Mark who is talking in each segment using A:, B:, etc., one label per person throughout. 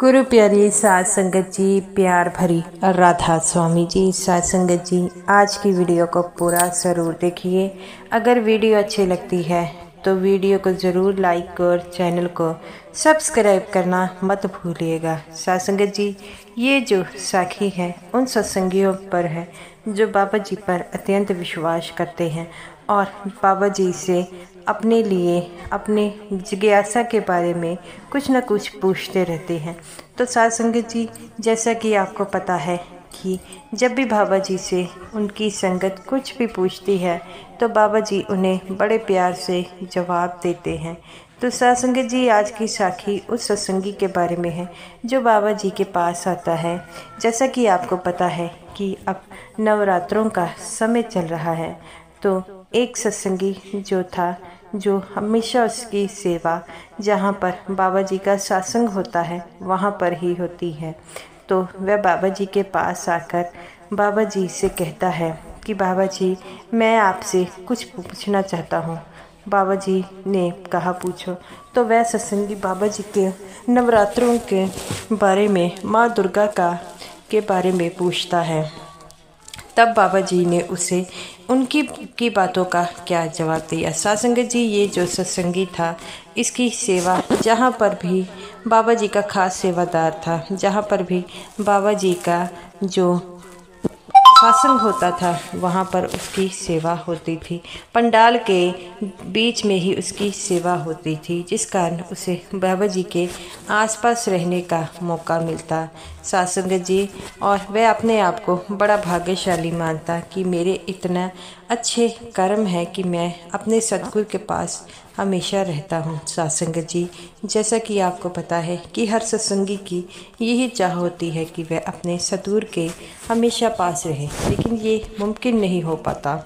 A: गुरु प्यारी साध संगत जी, प्यार भरी राधा स्वामी जी, साध संगत जी, आज की वीडियो को पूरा ज़रूर देखिए। अगर वीडियो अच्छी लगती है तो वीडियो को ज़रूर लाइक और चैनल को सब्सक्राइब करना मत भूलिएगा। साध संगत जी, ये जो साखी है उन सत्संगियों पर है जो बाबा जी पर अत्यंत विश्वास करते हैं और बाबा जी से अपने लिए अपने जिज्ञासा के बारे में कुछ न कुछ पूछते रहते हैं। तो साध संगत जी, जैसा कि आपको पता है कि जब भी बाबा जी से उनकी संगत कुछ भी पूछती है तो बाबा जी उन्हें बड़े प्यार से जवाब देते हैं। तो साध संगत जी, आज की साखी उस सत्संगी के बारे में है जो बाबा जी के पास आता है। जैसा कि आपको पता है कि अब नवरात्रों का समय चल रहा है, तो एक सत्संगी जो था, जो हमेशा उसकी सेवा जहाँ पर बाबा जी का सत्संग होता है वहाँ पर ही होती है, तो वह बाबा जी के पास आकर बाबा जी से कहता है कि बाबा जी, मैं आपसे कुछ पूछना चाहता हूँ। बाबा जी ने कहा, पूछो। तो वह सत्संगी बाबा जी के नवरात्रों के बारे में, माँ दुर्गा के बारे में पूछता है। तब बाबा जी ने उसे उनकी बातों का क्या जवाब दिया। साध संगत जी, ये जो सत्संगी था, इसकी सेवा जहाँ पर भी बाबा जी का खास सेवादार था, जहाँ पर भी बाबा जी का जो सत्संग होता था वहाँ पर उसकी सेवा होती थी। पंडाल के बीच में ही उसकी सेवा होती थी, जिस कारण उसे बाबा जी के आसपास रहने का मौका मिलता। साध संगत जी, और वह अपने आप को बड़ा भाग्यशाली मानता कि मेरे इतना अच्छे कर्म है कि मैं अपने सतगुरु के पास हमेशा रहता हूँ। साध संगत जी, जैसा कि आपको पता है कि हर सत्संगी की यही चाह होती है कि वह अपने सतगुरु के हमेशा पास रहे, लेकिन ये मुमकिन नहीं हो पाता।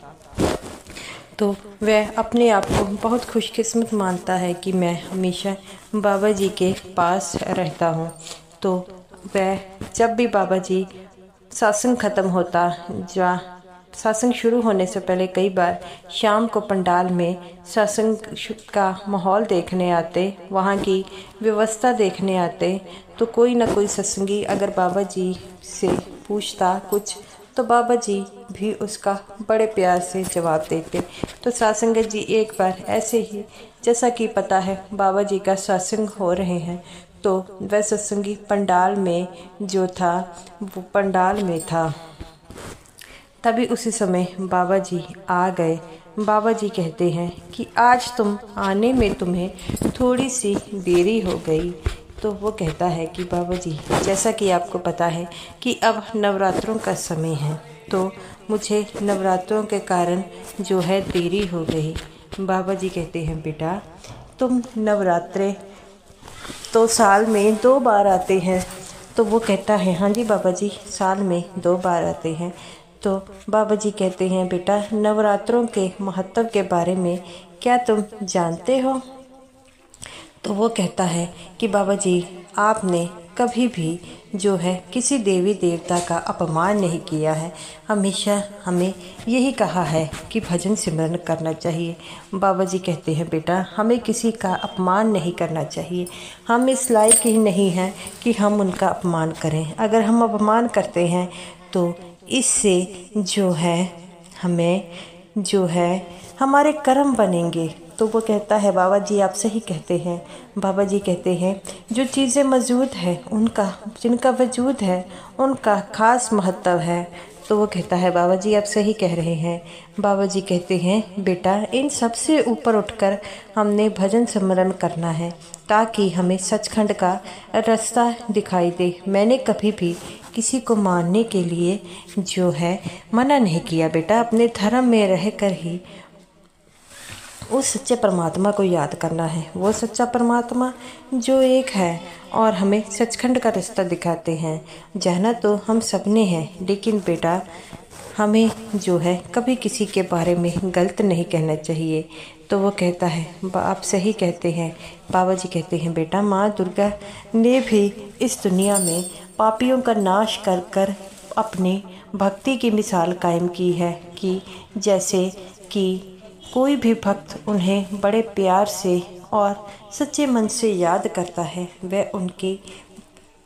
A: तो वह अपने आप को बहुत खुशकिस्मत मानता है कि मैं हमेशा बाबा जी के पास रहता हूँ। तो वह जब भी बाबा जी सत्संग ख़त्म होता, या सत्संग शुरू होने से पहले कई बार शाम को पंडाल में सत्संग का माहौल देखने आते, वहाँ की व्यवस्था देखने आते, तो कोई ना कोई सत्संगी अगर बाबा जी से पूछता कुछ, तो बाबा जी भी उसका बड़े प्यार से जवाब देते। तो साध संगत जी, एक बार ऐसे ही, जैसा कि पता है बाबा जी का सत्संग हो रहे हैं, तो वह सत्संगी पंडाल में जो था वो पंडाल में था। तभी उसी समय बाबा जी आ गए। बाबा जी कहते हैं कि आज तुम आने में तुम्हें थोड़ी सी देरी हो गई। तो वो कहता है कि बाबा जी, जैसा कि आपको पता है कि अब नवरात्रों का समय है, तो मुझे नवरात्रों के कारण जो है देरी हो गई। बाबा जी कहते हैं, बेटा तुम नवरात्रे तो साल में 2 बार आते हैं। तो वो कहता है, हाँ जी बाबा जी, साल में 2 बार आते हैं। तो बाबा जी कहते हैं, बेटा नवरात्रों के महत्व के बारे में क्या तुम जानते हो? तो वो कहता है कि बाबा जी, आपने कभी भी जो है किसी देवी देवता का अपमान नहीं किया है, हमेशा हमें यही कहा है कि भजन सिमरन करना चाहिए। बाबा जी कहते हैं, बेटा हमें किसी का अपमान नहीं करना चाहिए, हम इस लायक ही नहीं हैं कि हम उनका अपमान करें। अगर हम अपमान करते हैं तो इससे जो है हमें जो है हमारे कर्म बनेंगे। तो वो कहता है, बाबा जी आप सही कहते हैं। बाबा जी कहते हैं, जो चीज़ें मौजूद है उनका, जिनका वजूद है उनका खास महत्व है। तो वो कहता है, बाबा जी आप सही कह रहे हैं। बाबा जी कहते हैं, बेटा इन सबसे ऊपर उठकर हमने भजन सिमरन करना है ताकि हमें सचखंड का रास्ता दिखाई दे। मैंने कभी भी किसी को मानने के लिए जो है मना नहीं किया बेटा, अपने धर्म में रहकर ही उस सच्चे परमात्मा को याद करना है। वो सच्चा परमात्मा जो एक है और हमें सचखंड का रास्ता दिखाते हैं। जाना तो हम सबने हैं, लेकिन बेटा हमें जो है कभी किसी के बारे में गलत नहीं कहना चाहिए। तो वो कहता है, आप सही कहते हैं। बाबा जी कहते हैं, बेटा माँ दुर्गा ने भी इस दुनिया में पापियों का नाश कर कर अपनी भक्ति की मिसाल कायम की है, कि जैसे कि कोई भी भक्त उन्हें बड़े प्यार से और सच्चे मन से याद करता है, वह उनकी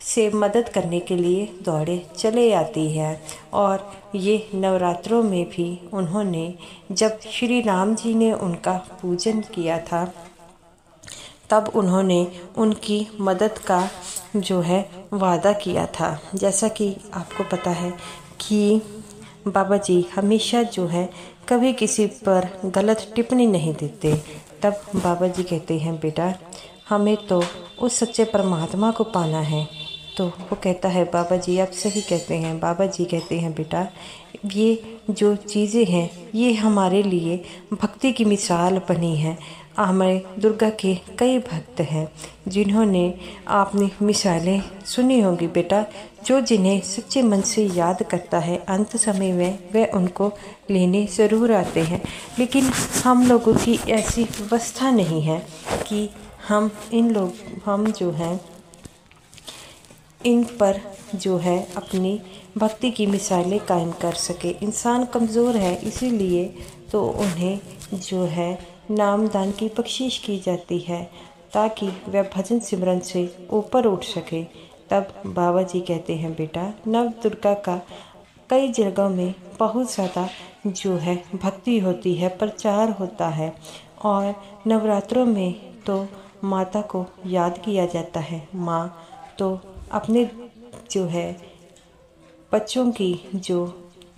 A: से मदद करने के लिए दौड़े चले आती है। और ये नवरात्रों में भी उन्होंने, जब श्री राम जी ने उनका पूजन किया था, तब उन्होंने उनकी मदद का जो है वादा किया था। जैसा कि आपको पता है कि बाबा जी हमेशा जो है कभी किसी पर गलत टिप्पणी नहीं देते। तब बाबा जी कहते हैं, बेटा हमें तो उस सच्चे परमात्मा को पाना है। तो वो कहता है, बाबा जी आप सही कहते हैं। बाबा जी कहते हैं, बेटा ये जो चीज़ें हैं ये हमारे लिए भक्ति की मिसाल बनी है। हमारे दुर्गा के कई भक्त हैं जिन्होंने आपने मिसालें सुनी होंगी बेटा, जो जिन्हें सच्चे मन से याद करता है अंत समय में वह उनको लेने ज़रूर आते हैं। लेकिन हम लोगों की ऐसी व्यवस्था नहीं है कि हम जो हैं इन पर जो है अपनी भक्ति की मिसालें कायम कर सके। इंसान कमज़ोर है, इसीलिए तो उन्हें जो है नामदान की बख्शीश की जाती है ताकि वह भजन सिमरन से ऊपर उठ सके। तब बाबा जी कहते हैं, बेटा नव दुर्गा का कई जगहों में बहुत ज़्यादा जो है भक्ति होती है, प्रचार होता है। और नवरात्रों में तो माता को याद किया जाता है। माँ तो अपने जो है बच्चों की जो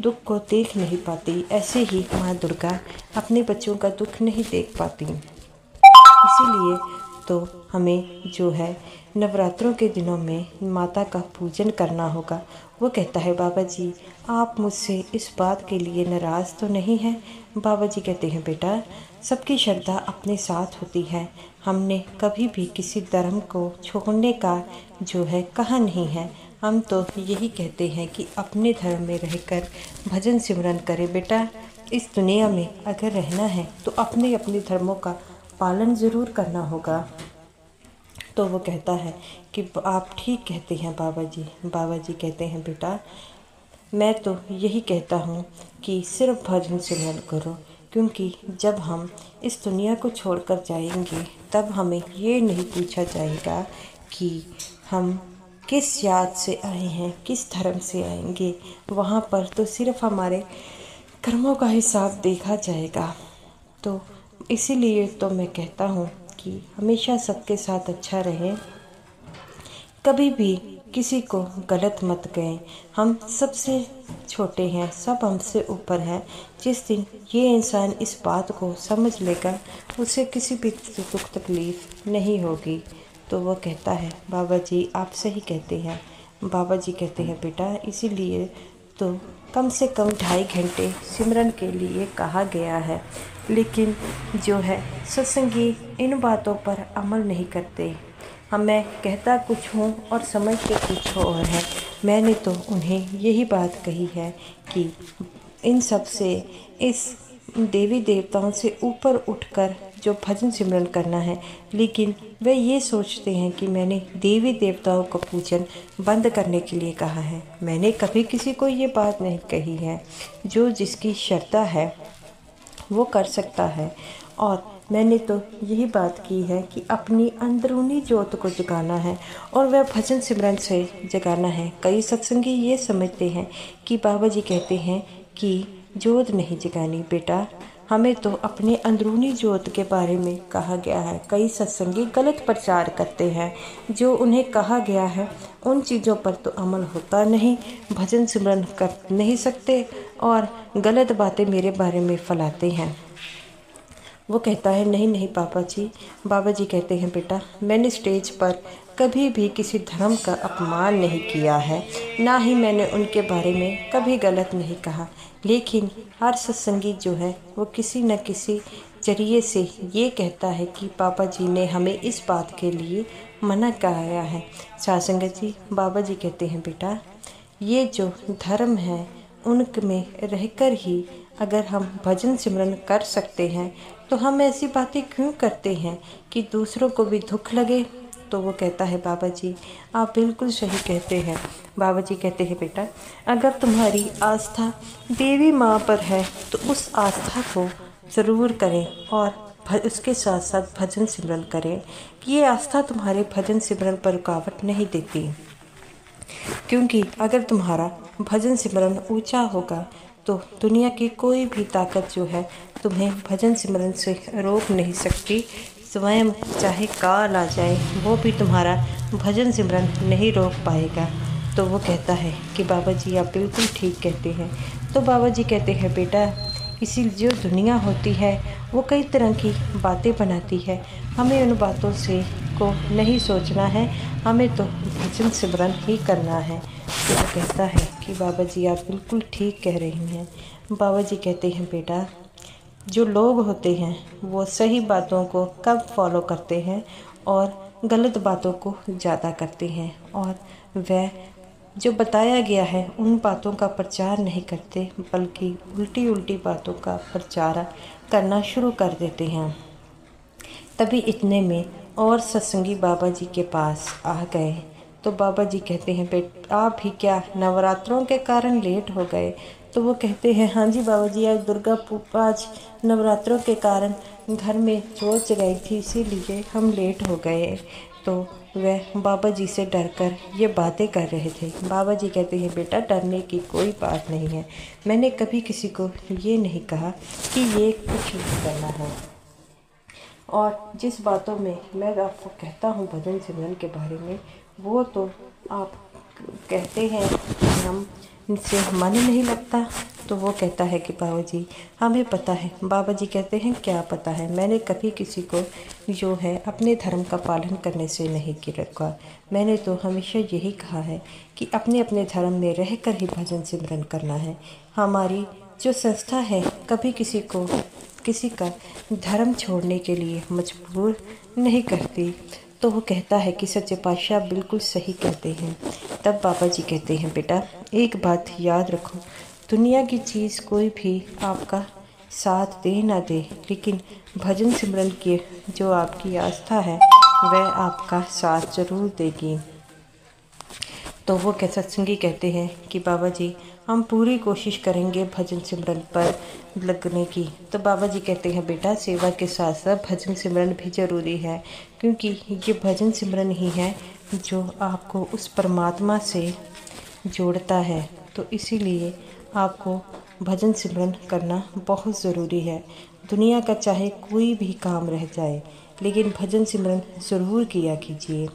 A: दुख को देख नहीं पाती, ऐसे ही माँ दुर्गा अपने बच्चों का दुख नहीं देख पाती। इसीलिए तो हमें जो है नवरात्रों के दिनों में माता का पूजन करना होगा। वो कहता है, बाबा जी आप मुझसे इस बात के लिए नाराज़ तो नहीं हैं? बाबा जी कहते हैं, बेटा सबकी श्रद्धा अपने साथ होती है। हमने कभी भी किसी धर्म को छोड़ने का जो है कहा नहीं है। हम तो यही कहते हैं कि अपने धर्म में रहकर भजन सिमरन करें। बेटा इस दुनिया में अगर रहना है तो अपने अपने धर्मों का पालन ज़रूर करना होगा। तो वो कहता है कि आप ठीक कहते हैं बाबा जी। बाबा जी कहते हैं, बेटा मैं तो यही कहता हूँ कि सिर्फ भजन सिमरन करो, क्योंकि जब हम इस दुनिया को छोड़कर जाएंगे तब हमें ये नहीं पूछा जाएगा कि हम किस जात से आए हैं, किस धर्म से आएंगे। वहाँ पर तो सिर्फ हमारे कर्मों का हिसाब देखा जाएगा। तो इसीलिए तो मैं कहता हूँ कि हमेशा सबके साथ अच्छा रहें, कभी भी किसी को गलत मत कहें। हम सबसे छोटे हैं, सब हमसे ऊपर हैं। जिस दिन ये इंसान इस बात को समझ लेगा उसे किसी भी दुख तकलीफ़ नहीं होगी। तो वो कहता है, बाबा जी आप सही कहते हैं। बाबा जी कहते हैं, बेटा इसीलिए तो कम से कम 2.5 घंटे सिमरन के लिए कहा गया है। लेकिन जो है सत्संगी इन बातों पर अमल नहीं करते। मैं कहता कुछ हूँ और समझते कुछ और है। मैंने तो उन्हें यही बात कही है कि इन सब से, इस देवी देवताओं से ऊपर उठकर जो भजन सिमरन करना है। लेकिन वे ये सोचते हैं कि मैंने देवी देवताओं का पूजन बंद करने के लिए कहा है। मैंने कभी किसी को ये बात नहीं कही है। जो जिसकी श्रद्धा है वो कर सकता है। और मैंने तो यही बात की है कि अपनी अंदरूनी ज्योत को जगाना है और वह भजन सिमरन से जगाना है। कई सत्संगी ये समझते हैं कि बाबा जी कहते हैं कि ज्योत नहीं जगानी। बेटा हमें तो अपने अंदरूनी ज्योत के बारे में कहा गया है। कई सत्संगी गलत प्रचार करते हैं। जो उन्हें कहा गया है उन चीज़ों पर तो अमल होता नहीं, भजन सिमरन कर नहीं सकते और गलत बातें मेरे बारे में फैलाते हैं। वो कहता है, नहीं नहीं पापा जी। बाबा जी कहते हैं, बेटा मैंने स्टेज पर कभी भी किसी धर्म का अपमान नहीं किया है, ना ही मैंने उनके बारे में कभी गलत नहीं कहा। लेकिन हर सत्संगी जो है वो किसी न किसी जरिए से ये कहता है कि पापा जी ने हमें इस बात के लिए मना कराया है। सासंगत जी, बाबा जी कहते हैं, बेटा ये जो धर्म है उनमें रहकर ही अगर हम भजन सिमरन कर सकते हैं तो हम ऐसी बातें क्यों करते हैं कि दूसरों को भी दुख लगे। तो वो कहता है, बाबा जी आप बिल्कुल सही कहते हैं। बाबा जी कहते हैं, बेटा अगर तुम्हारी आस्था देवी माँ पर है तो उस आस्था को ज़रूर करें और उसके साथ साथ भजन सिमरन करें। ये आस्था तुम्हारे भजन सिमरन पर रुकावट नहीं देती। क्योंकि अगर तुम्हारा भजन सिमरन ऊंचा होगा तो दुनिया की कोई भी ताकत जो है तुम्हें भजन सिमरन से रोक नहीं सकती। स्वयं चाहे काल आ जाए वो भी तुम्हारा भजन सिमरन नहीं रोक पाएगा। तो वो कहता है कि बाबा जी आप बिल्कुल ठीक कहते हैं। तो बाबा जी कहते हैं बेटा, इसी जो दुनिया होती है वो कई तरह की बातें बनाती है, हमें उन बातों से को नहीं सोचना है, हमें तो भजन सिमरन ही करना है। तो वो कहता है कि बाबा जी आप बिल्कुल ठीक कह रही हैं। बाबा जी कहते हैं बेटा, जो लोग होते हैं वो सही बातों को कम फॉलो करते हैं और गलत बातों को ज़्यादा करते हैं, और वह जो बताया गया है उन बातों का प्रचार नहीं करते बल्कि उल्टी उल्टी बातों का प्रचार करना शुरू कर देते हैं। तभी इतने में और सत्संगी बाबा जी के पास आ गए। तो बाबा जी कहते हैं बेटा आप भी क्या नवरात्रों के कारण लेट हो गए? तो वो कहते हैं हाँ जी बाबा जी, आज नवरात्रों के कारण घर में सोच गई थी इसीलिए हम लेट हो गए। तो वह बाबा जी से डरकर ये बातें कर रहे थे। बाबा जी कहते हैं बेटा डरने की कोई बात नहीं है, मैंने कभी किसी को ये नहीं कहा कि ये कुछ नहीं करना है, और जिस बातों में मैं आपको कहता हूँ भजन सिमरन के बारे में वो तो आप कहते हैं कि हम इनसे मन नहीं लगता। तो वो कहता है कि बाबा जी हमें पता है। बाबा जी कहते हैं क्या पता है? मैंने कभी किसी को जो है अपने धर्म का पालन करने से नहीं रोका। मैंने तो हमेशा यही कहा है कि अपने अपने धर्म में रहकर ही भजन सिमरन करना है। हमारी जो संस्था है कभी किसी का धर्म छोड़ने के लिए मजबूर नहीं करती। तो वो कहता है कि सच्चे पातशाह बिल्कुल सही कहते हैं। तब बाबा जी कहते हैं बेटा एक बात याद रखो, दुनिया की चीज़ कोई भी आपका साथ दे ना दे, लेकिन भजन सिमरन की जो आपकी आस्था है वह आपका साथ जरूर देगी। तो वो सत्संगी कहते हैं कि बाबा जी हम पूरी कोशिश करेंगे भजन सिमरन पर लगने की। तो बाबा जी कहते हैं बेटा सेवा के साथ साथ भजन सिमरन भी ज़रूरी है, क्योंकि ये भजन सिमरन ही है जो आपको उस परमात्मा से जोड़ता है। तो इसीलिए आपको भजन सिमरन करना बहुत ज़रूरी है। दुनिया का चाहे कोई भी काम रह जाए लेकिन भजन सिमरन ज़रूर किया कीजिए,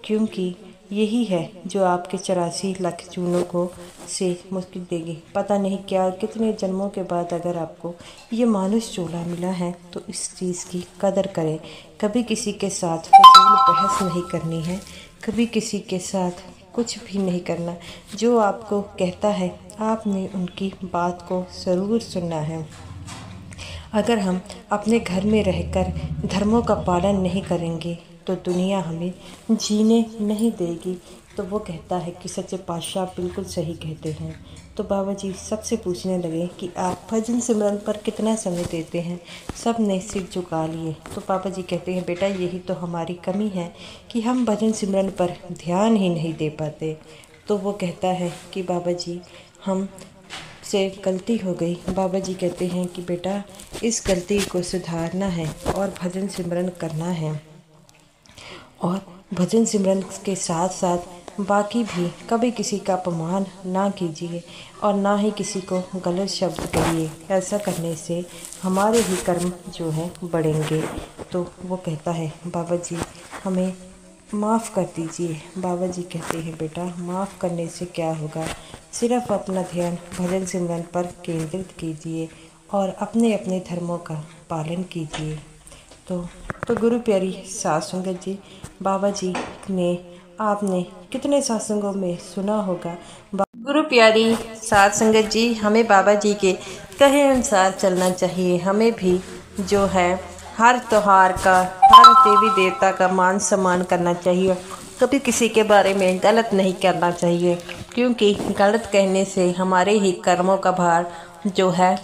A: क्योंकि यही है जो आपके 84 लाख जूनों को से मुक्ति देगी। पता नहीं क्या कितने जन्मों के बाद अगर आपको ये मानुष चोला मिला है तो इस चीज़ की कदर करें। कभी किसी के साथ फजूल बहस नहीं करनी है, कभी किसी के साथ कुछ भी नहीं करना। जो आपको कहता है आपने उनकी बात को ज़रूर सुनना है। अगर हम अपने घर में रहकर धर्मों का पालन नहीं करेंगे तो दुनिया हमें जीने नहीं देगी। तो वो कहता है कि सच्चे पातशाह बिल्कुल सही कहते हैं। तो बाबा जी सबसे पूछने लगे कि आप भजन सिमरन पर कितना समय देते हैं? सब ने सिर झुका लिए। तो बाबा जी कहते हैं बेटा यही तो हमारी कमी है कि हम भजन सिमरन पर ध्यान ही नहीं दे पाते। तो वो कहता है कि बाबा जी हम से गलती हो गई। बाबा जी कहते हैं कि बेटा इस गलती को सुधारना है और भजन सिमरन करना है, और भजन सिमरन के साथ साथ बाकी भी कभी किसी का अपमान ना कीजिए और ना ही किसी को गलत शब्द कहिए। ऐसा करने से हमारे ही कर्म जो हैं बढ़ेंगे। तो वो कहता है बाबा जी हमें माफ़ कर दीजिए। बाबा जी कहते हैं बेटा माफ़ करने से क्या होगा, सिर्फ अपना ध्यान भजन सिमरन पर केंद्रित कीजिए और अपने अपने धर्मों का पालन कीजिए। तो गुरु प्यारी साध संगत जी, बाबा जी ने आपने कितने सत्संगों में सुना होगा। गुरु प्यारी साध संगत जी, हमें बाबा जी के कहे अनुसार चलना चाहिए। हमें भी जो है हर त्योहार का, हर देवी देवता का मान सम्मान करना चाहिए। कभी किसी के बारे में गलत नहीं करना चाहिए, क्योंकि गलत कहने से हमारे ही कर्मों का भार जो है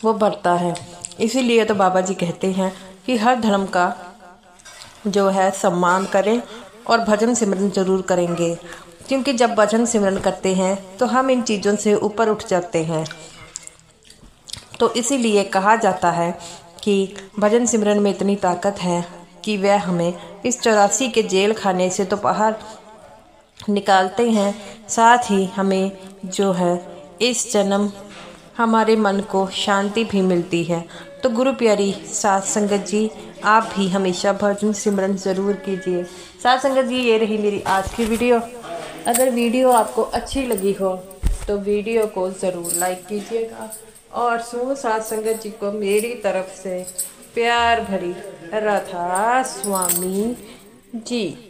A: वो बढ़ता है। इसीलिए तो बाबा जी कहते हैं कि हर धर्म का जो है सम्मान करें और भजन सिमरन ज़रूर करेंगे, क्योंकि जब भजन सिमरन करते हैं तो हम इन चीज़ों से ऊपर उठ जाते हैं। तो इसीलिए कहा जाता है कि भजन सिमरन में इतनी ताकत है कि वह हमें इस 84 के जेल खाने से तो बाहर निकालते हैं, साथ ही हमें जो है इस जन्म हमारे मन को शांति भी मिलती है। तो गुरु प्यारी साथ संगत जी, आप भी हमेशा भजन सिमरन ज़रूर कीजिए। साथ संगत जी, ये रही मेरी आज की वीडियो। अगर वीडियो आपको अच्छी लगी हो तो वीडियो को ज़रूर लाइक कीजिएगा और समूह साथ संगत जी को मेरी तरफ से प्यार भरी राधा स्वामी जी।